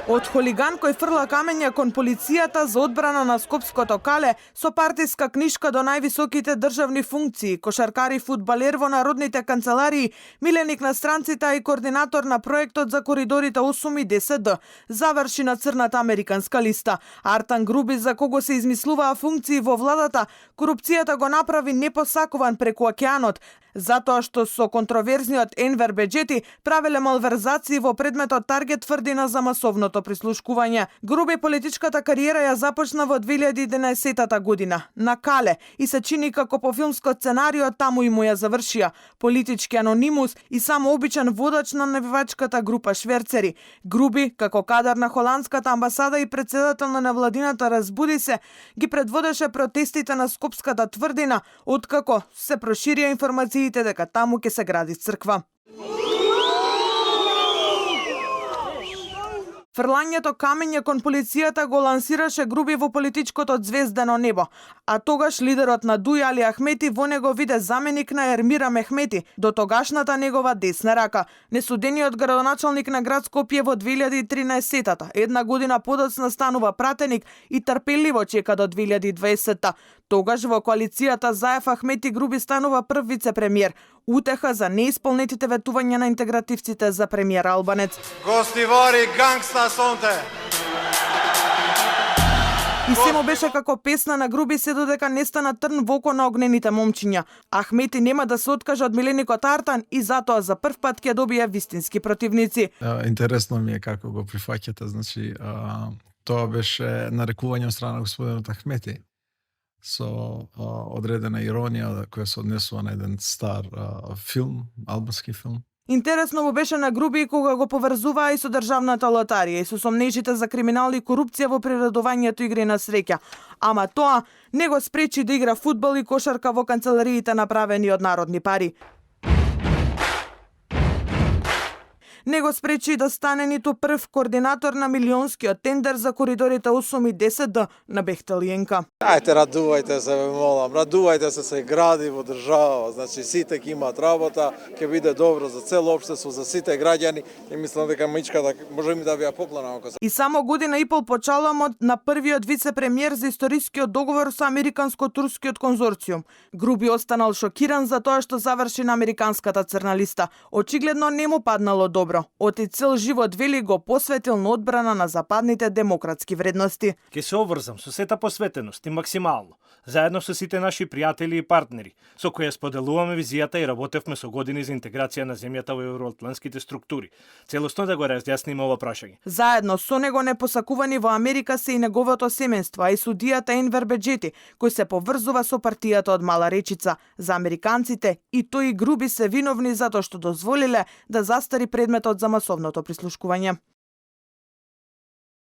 Од хулиган кој фрла камења кон полицијата за одбрана на Скопското кале, со партиска книшка до највисоките државни функции, кошаркари фудбалер во народните канцеларии, миленик на странците и координатор на проектот за коридорите 8 и 10Д, заврши на црната американска листа. Артан Груби, за кого се измислуваа функции во владата, корупцијата го направи непосакуван преку океанот, затоа што со контроверзниот Енвер Беџети правеле малверзации во предметот Таргет тврдина за масовното прислушкување. Груби политичката кариера ја започна во 2011 година на Кале и се чини како по филмско сценарио таму и му ја завршија. Политички анонимус и само обичен водач на навивачката група шверцери. Груби, како кадар на холандската амбасада и председател на невладината Разбуди се, ги предводеше протестите на Скопската тврдина, откако се проширија информациите дека таму ќе се гради црква. Фрлањето камења кон полицијата го лансираше Груби во политичкото звездено небо, а тогаш лидерот на Дуј Али Ахмети во него виде заменик на Ермира Мехмети, до тогашната негова десна рака, несудениот градоначалник на град Скопје во 2013-та. Една година подоцна станува пратеник и трпеливо чека до 2020-та. Тогаш во коалицијата Заев Ахмети Груби станува прв вице-премиер, утеха за неисполнетите ветувања на интегративците за премиер албанец. Гостивори гангста сонте! И семо беше како песна на Груби се додека не стана трн во око на огнените момчиња. Ахмети нема да се откаже од миленикот Артан и затоа за прв пат ќе добија вистински противници. Интересно ми е како го прифаќате, значи тоа беше нарекување од страна на господинот Ахмети со одредена иронија која се однесува на еден стар филм, албански филм. Интересно му беше на Груби кога го поврзуваа и со државната лотарија и со сомнежите за криминал и корупција во приредувањето игри на среќа. Ама тоа не го спречи да игра фудбал и кошарка во канцелариите направени од народни пари. Не го спречи да стане ниту прв координатор на милионскиот тендер за коридорите 8 и 10Д на Бехтел и Енка. Ајте, радувајте се, ве молам, радувајте се гради во држава, значи сите ќе имаат работа, ќе биде добро за цело општество, за сите граѓани и мислам дека мичката може ми да ја поклона ако се. И само година и пол почаломот на првиот вице-премиер за историскиот договор со американско-турскиот конзорциум. Груби останал шокиран за тоа што заврши на американската црна листа. Очигледно не му паднало добро. Оти цел живот вели го посветил на одбрана на западните демократски вредности. Ке се обврзам со сета посветеност и максимално, заедно со сите наши пријатели и партнери, со кои споделуваме визијата и работевме со години за интеграција на земјата во евроатлантските структури. Целосно да го разјасниме ова прашање. Заедно со него непосакувани во Америка се и неговото семејство, а и судијата Енвер Беџети, кој се поврзува со партијата од Мала Речица. За американците и тој и Груби се виновни затоа што дозволиле да застари предметот за масовното прислушкување.